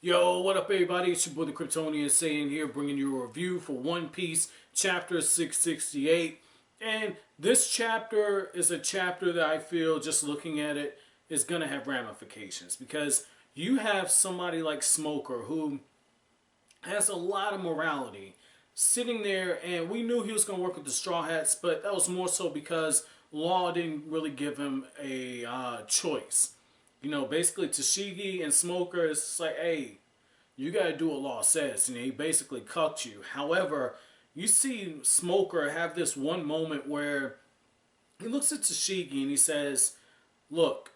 Yo, what up everybody? It's your boy the Kryptonian saying here, bringing you a review for One Piece chapter 668. And this chapter is a chapter that I feel, just looking at it, is going to have ramifications. Because you have somebody like Smoker who has a lot of morality sitting there, and we knew he was going to work with the Straw Hats, but that was more so because Law didn't really give him a choice. You know, basically Tashigi and Smoker is like, hey, you got to do what Law says. You know, he basically cucked you. However, you see Smoker have this one moment where he looks at Tashigi and he says, look,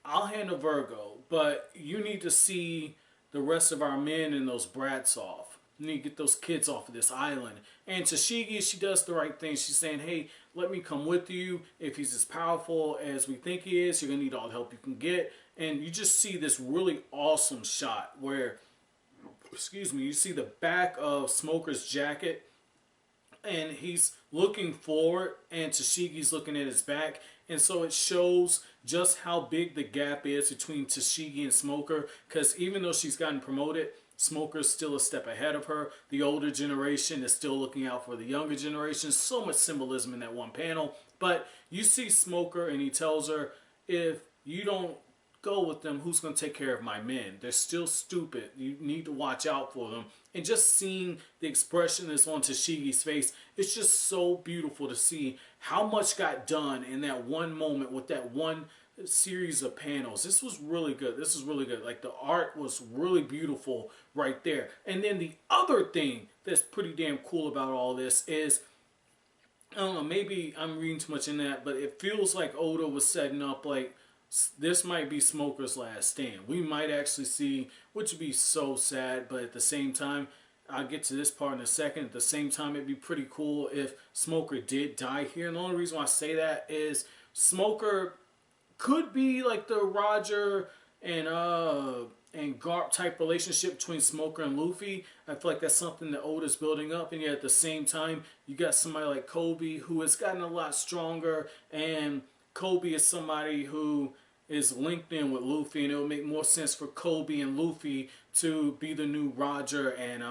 I'll handle Vergo, but you need to see the rest of our men and those brats off. You need to get those kids off of this island. And Tashigi, she does the right thing. She's saying, hey, let me come with you. If he's as powerful as we think he is, you're going to need all the help you can get. And you just see this really awesome shot where, excuse me, you see the back of Smoker's jacket and he's looking forward and Tashigi's looking at his back. And so it shows just how big the gap is between Tashigi and Smoker, because even though she's gotten promoted, Smoker's still a step ahead of her. The older generation is still looking out for the younger generation. So much symbolism in that one panel. But you see Smoker and he tells her, if you don't go with them, who's going to take care of my men? They're still stupid. You need to watch out for them. And just seeing the expression that's on Tashigi's face, it's just so beautiful to see how much got done in that one moment with that one series of panels. This was really good. This is really good. Like, the art was really beautiful right there. And then the other thing that's pretty damn cool about all this is, I don't know, maybe I'm reading too much in that, but it feels like Oda was setting up like, this might be Smoker's last stand. We might actually see, which would be so sad, but at the same time, I'll get to this part in a second. At the same time, it'd be pretty cool if Smoker did die here. And the only reason why I say that is Smoker could be like the Roger and Garp type relationship between Smoker and Luffy. I feel like that's something that Oda's building up, and yet at the same time, you got somebody like Kobe who has gotten a lot stronger, and Kobe is somebody who is linked in with Luffy, and it would make more sense for Kobe and Luffy to be the new Roger and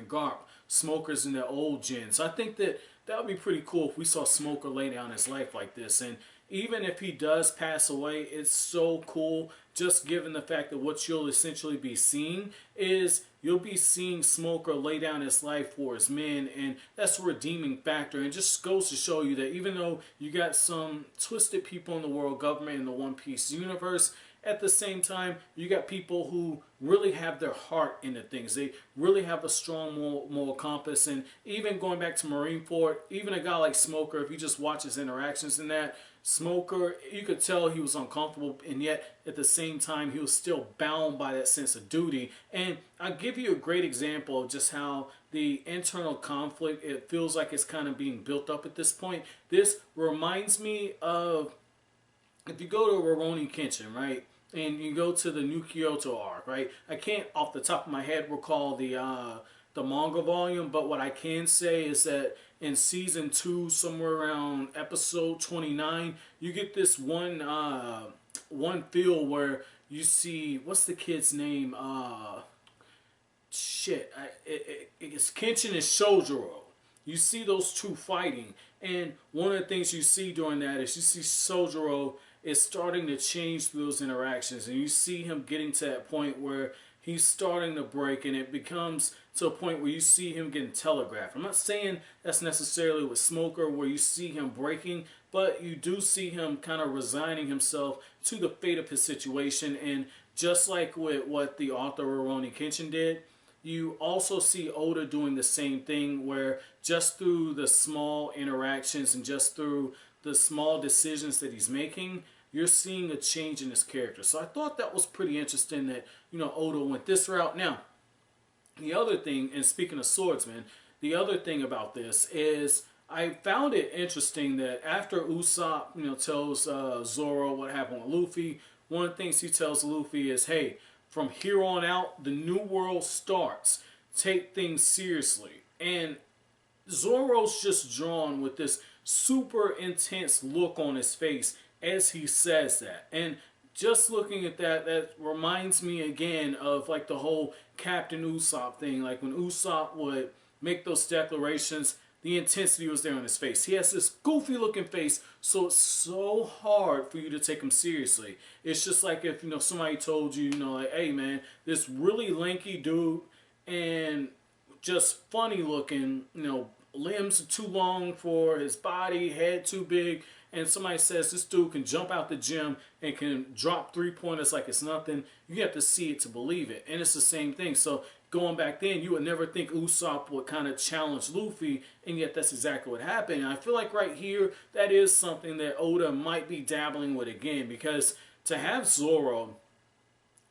Garp. Smoker's in the old gen. So I think that that would be pretty cool if we saw Smoker lay down his life like this. And even if he does pass away, it's so cool, just given the fact that what you'll essentially be seeing is you'll be seeing Smoker lay down his life for his men, and that's a redeeming factor. And it just goes to show you that even though you got some twisted people in the world government in the One Piece universe, at the same time, you got people who really have their heart into things. They really have a strong moral compass. And even going back to Marineford, even a guy like Smoker, if you just watch his interactions in that, Smoker, you could tell he was uncomfortable, and yet at the same time he was still bound by that sense of duty. And I'll give you a great example of just how the internal conflict, it feels like it's kind of being built up at this point. This reminds me of, if you go to Rurouni Kenshin, right, and you go to the New Kyoto arc, right, I can't off the top of my head recall the manga volume, but what I can say is that in season 2, somewhere around episode 29, you get this one feel where you see, what's the kid's name? It's Kenshin and Shojuro. You see those two fighting, and one of the things you see during that is you see Shojuro is starting to change through those interactions, and you see him getting to that point where he's starting to break, and it becomes to a point where you see him getting telegraphed. I'm not saying that's necessarily with Smoker where you see him breaking, but you do see him kind of resigning himself to the fate of his situation. And just like with what the author Rurouni Kenshin did, you also see Oda doing the same thing, where just through the small interactions and just through the small decisions that he's making, you're seeing a change in his character. So I thought that was pretty interesting that, you know, Oda went this route. Now, the other thing, and speaking of swordsmen, the other thing about this is I found it interesting that after Usopp, you know, tells Zoro what happened with Luffy, one of the things he tells Luffy is, hey, from here on out, the new world starts. Take things seriously. And Zoro's just drawn with this super intense look on his face as he says that. And just looking at that, that reminds me again of like the whole Captain Usopp thing. Like when Usopp would make those declarations, the intensity was there on his face. He has this goofy looking face, so it's so hard for you to take him seriously. It's just like if, you know, somebody told you, you know, like, hey man, this really lanky dude and just funny looking, you know, limbs are too long for his body, head too big, and somebody says this dude can jump out the gym and can drop 3-pointers like it's nothing, you have to see it to believe it. And it's the same thing. So going back then, you would never think Usopp would kind of challenge Luffy, and yet that's exactly what happened. And I feel like right here, that is something that Oda might be dabbling with again, because to have Zoro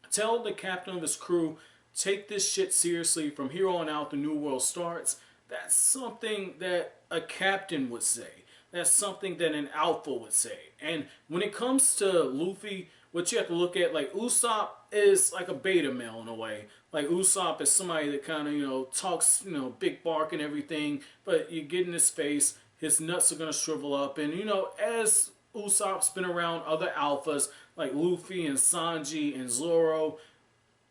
tell the captain of his crew, take this shit seriously, from here on out the new world starts, that's something that a captain would say. That's something that an alpha would say. And when it comes to Luffy, what you have to look at, like Usopp is like a beta male in a way. Like Usopp is somebody that kind of, you know, talks, you know, big bark and everything, but you get in his face, his nuts are going to shrivel up. And, you know, as Usopp's been around other alphas like Luffy and Sanji and Zoro,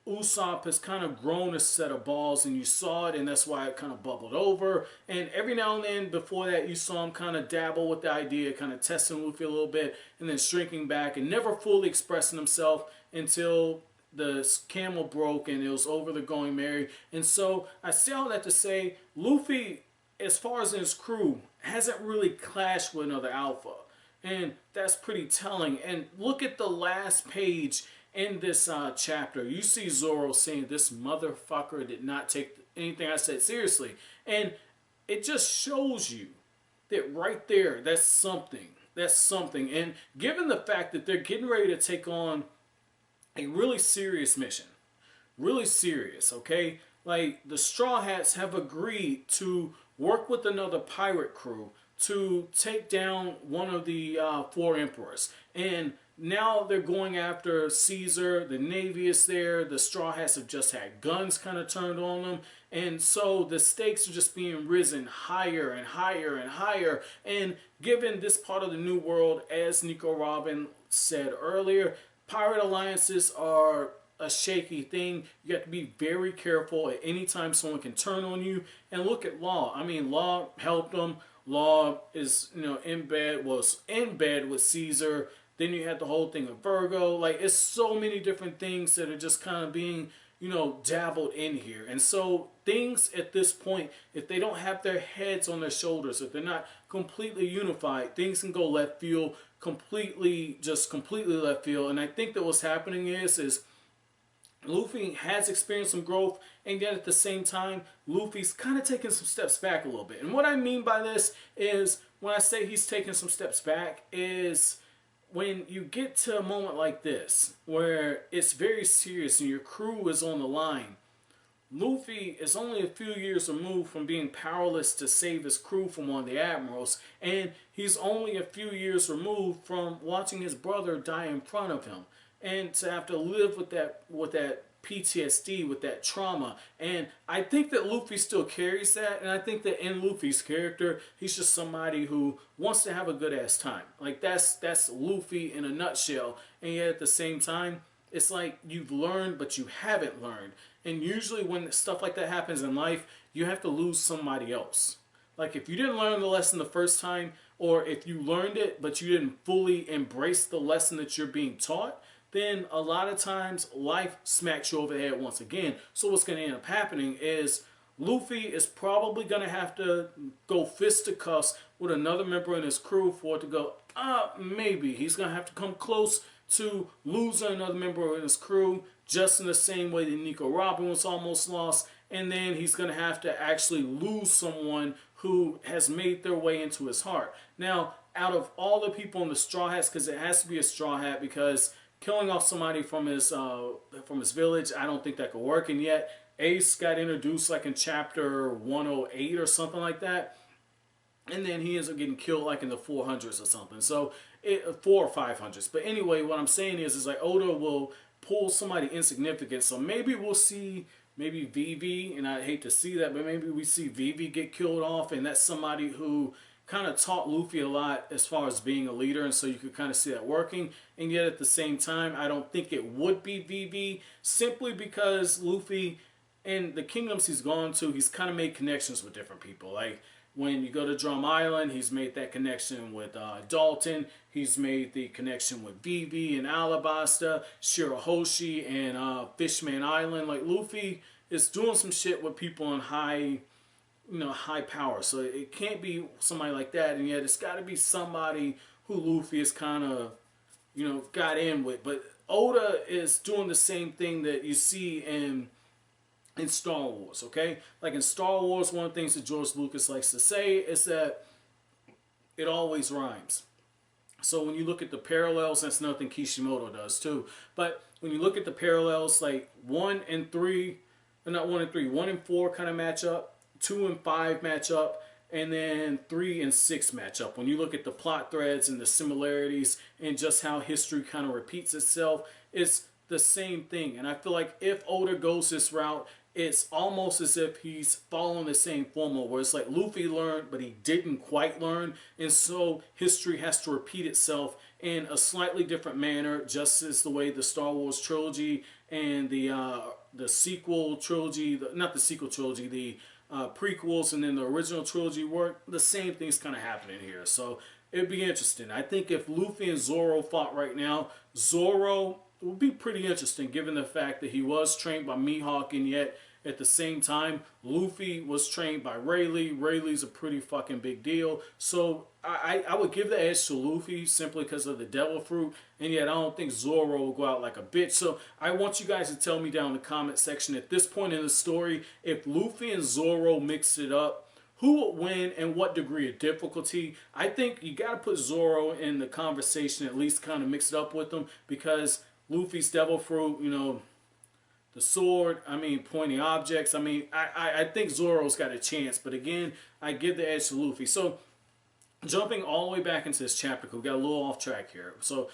Usopp has kind of grown a set of balls, and you saw it, and that's why it kind of bubbled over. And every now and then before that, you saw him kind of dabble with the idea, kind of testing Luffy a little bit, and then shrinking back and never fully expressing himself until the camel broke and it was over the going merry. And so I say all that to say, Luffy, as far as his crew, hasn't really clashed with another alpha. And that's pretty telling. And look at the last page in this chapter. You see Zoro saying, this motherfucker did not take anything I said seriously. And it just shows you that right there, that's something. That's something. And given the fact that they're getting ready to take on a really serious mission, really serious, okay? Like, the Straw Hats have agreed to work with another pirate crew to take down one of the 4 emperors. And now they're going after Caesar. The Navy is there. The Straw Hats have just had guns kind of turned on them. And so the stakes are just being risen higher and higher and higher. And given this part of the New World, as Nico Robin said earlier, pirate alliances are a shaky thing. You have to be very careful at any time someone can turn on you. And look at Law. I mean, Law helped them. Law is, you know, was in bed with Caesar. Then you had the whole thing of Vergo. Like, it's so many different things that are just kind of being, you know, dabbled in here. And so things at this point, if they don't have their heads on their shoulders, if they're not completely unified, things can go left field, completely left field. And I think that what's happening is Luffy has experienced some growth, and yet at the same time, Luffy's kind of taking some steps back a little bit. And what I mean by this is, when I say he's taking some steps back, is when you get to a moment like this, where it's very serious and your crew is on the line, Luffy is only a few years removed from being powerless to save his crew from one of the admirals, and he's only a few years removed from watching his brother die in front of him, and to have to live with that PTSD, with that trauma. And I think that Luffy still carries that, and I think that in Luffy's character, he's just somebody who wants to have a good ass time. Like, that's Luffy in a nutshell. And yet at the same time, it's like you've learned but you haven't learned. And usually when stuff like that happens in life, you have to lose somebody else. Like, if you didn't learn the lesson the first time, or if you learned it but you didn't fully embrace the lesson that you're being taught, then a lot of times life smacks you over the head once again. So what's going to end up happening is Luffy is probably going to have to go fisticuffs with another member in his crew for it to go, maybe. He's going to have to come close to losing another member in his crew, just in the same way that Nico Robin was almost lost. And then he's going to have to actually lose someone who has made their way into his heart. Now, out of all the people in the Straw Hats, because it has to be a Straw Hat, because killing off somebody from his village, I don't think that could work. And yet, Ace got introduced like in chapter 108 or something like that. And then he ends up getting killed like in the 400s or something. So, 4 or 500s. But anyway, what I'm saying is like Oda will pull somebody insignificant. So maybe we'll see maybe Vivi, and I hate to see that, but maybe we see Vivi get killed off, and that's somebody who kind of taught Luffy a lot as far as being a leader, and so you could kind of see that working. And yet at the same time, I don't think it would be VV, simply because Luffy, in the kingdoms he's gone to, he's kind of made connections with different people. Like when you go to Drum Island, he's made that connection with Dalton. He's made the connection with Vivi and Alabasta, Shirahoshi, and Fishman Island. Like Luffy is doing some shit with people in high, high power. So it can't be somebody like that, and yet it's got to be somebody who Luffy is kind of, got in with. But Oda is doing the same thing that you see in Star Wars, okay? Like in Star Wars, one of the things that George Lucas likes to say is that it always rhymes. So when you look at the parallels, that's nothing Kishimoto does too. But when you look at the parallels, like 1 and 3, not 1 and 3, 1 and 4 kind of match up, 2 and 5 match up, and then 3 and 6 match up. When you look at the plot threads and the similarities and just how history kind of repeats itself, it's the same thing. And I feel like if Oda goes this route, it's almost as if he's following the same formula, where it's like Luffy learned, but he didn't quite learn, and so history has to repeat itself in a slightly different manner, just as the way the Star Wars trilogy and the sequel trilogy, not the sequel trilogy, the prequels, and then the original trilogy work. The same thing's kind of happening here, so it'd be interesting. I think if Luffy and Zoro fought right now, Zoro would be pretty interesting, given the fact that he was trained by Mihawk, and yet at the same time, Luffy was trained by Rayleigh. Rayleigh's a pretty fucking big deal. So I would give the edge to Luffy simply because of the devil fruit, and yet I don't think Zoro will go out like a bitch. So I want you guys to tell me down in the comment section at this point in the story, if Luffy and Zoro mix it up, who would win and what degree of difficulty? I think you got to put Zoro in the conversation, at least kind of mix it up with them, because Luffy's devil fruit, the sword, pointing objects. I think Zoro's got a chance, but again, I give the edge to Luffy. So, jumping all the way back into this chapter, because we got a little off track here. So,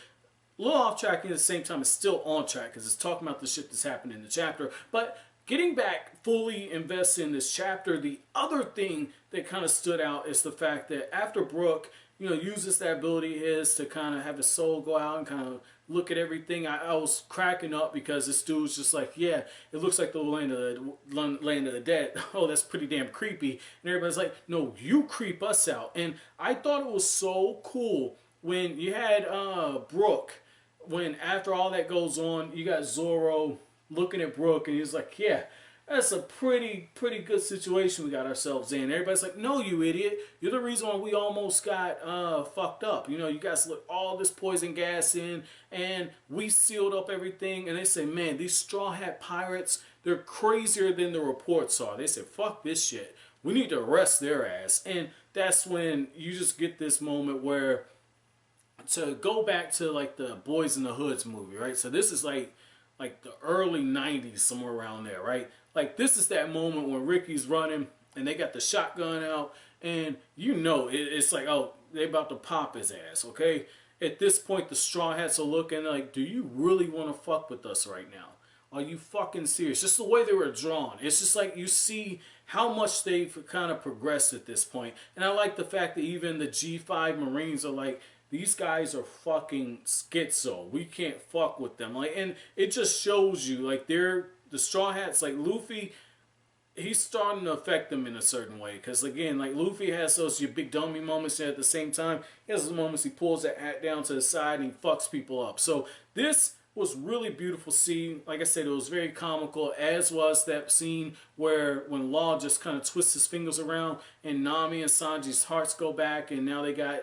a little off track at the same time, it's still on track, because it's talking about the shit that's happened in the chapter. But getting back, fully invested in this chapter, the other thing that kind of stood out is the fact that after Brook, uses that ability is to kind of have his soul go out and kind of look at everything. I was cracking up because this dude's just like, yeah, it looks like the land of the dead. Oh, that's pretty damn creepy. And everybody's like, no, you creep us out. And I thought it was so cool when you had Brook, when after all that goes on, you got Zoro looking at Brook, and he's like, yeah, that's a pretty good situation we got ourselves in. Everybody's like, no, you idiot. You're the reason why we almost got fucked up. You guys let all this poison gas in, and we sealed up everything. And they say, man, these Straw Hat Pirates, they're crazier than the reports are. They say, fuck this shit. We need to arrest their ass. And that's when you just get this moment where, to go back to like the Boys in the Hoods movie, right? So this is like the early 90s, somewhere around there, right? Like, this is that moment when Ricky's running and they got the shotgun out, and it's like, oh, they about to pop his ass, okay? At this point, the Straw Hats are looking like, do you really want to fuck with us right now? Are you fucking serious? Just the way they were drawn. It's just like you see how much they've kind of progressed at this point. And I like the fact that even the G5 Marines are like, these guys are fucking schizo. We can't fuck with them. Like, and it just shows you, like, the Straw Hats, like Luffy, he's starting to affect them in a certain way. Because, again, like, Luffy has those your big dummy moments, and at the same time, he has those moments he pulls that hat down to the side and he fucks people up. So this was really beautiful scene. Like I said, it was very comical, as was that scene where when Law just kind of twists his fingers around and Nami and Sanji's hearts go back, and now they got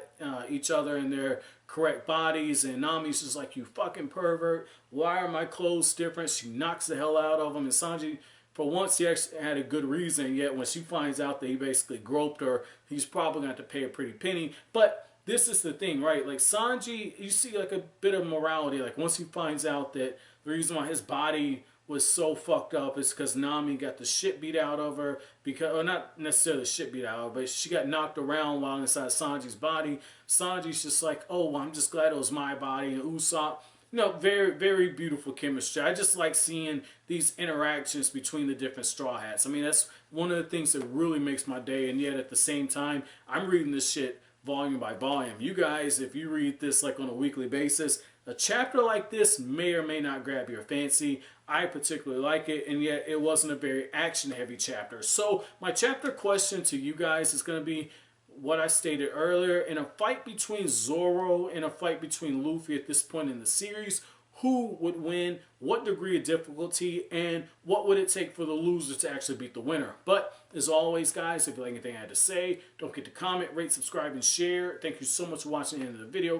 each other in their correct bodies, and Nami's just like, you fucking pervert, why are my clothes different? She knocks the hell out of him, and Sanji, for once, he actually had a good reason, yet when she finds out that he basically groped her, he's probably going to have to pay a pretty penny. But this is the thing, right? Like, Sanji, you see like a bit of morality. Like, once he finds out that the reason why his body was so fucked up is because Nami got the shit beat out of her, or not necessarily the shit beat out of her, but she got knocked around while inside Sanji's body. Sanji's just like, oh, well, I'm just glad it was my body. And Usopp No, very, very beautiful chemistry. I just like seeing these interactions between the different Straw Hats. I mean, that's one of the things that really makes my day, and yet at the same time, I'm reading this shit volume by volume. You guys, if you read this like on a weekly basis, a chapter like this may or may not grab your fancy. I particularly like it, and yet it wasn't a very action-heavy chapter. So my chapter question to you guys is going to be what I stated earlier. In a fight between Zoro and a fight between Luffy at this point in the series, who would win, what degree of difficulty, and what would it take for the loser to actually beat the winner? But as always, guys, if you like anything I had to say, don't forget to comment, rate, subscribe, and share. Thank you so much for watching the end of the video.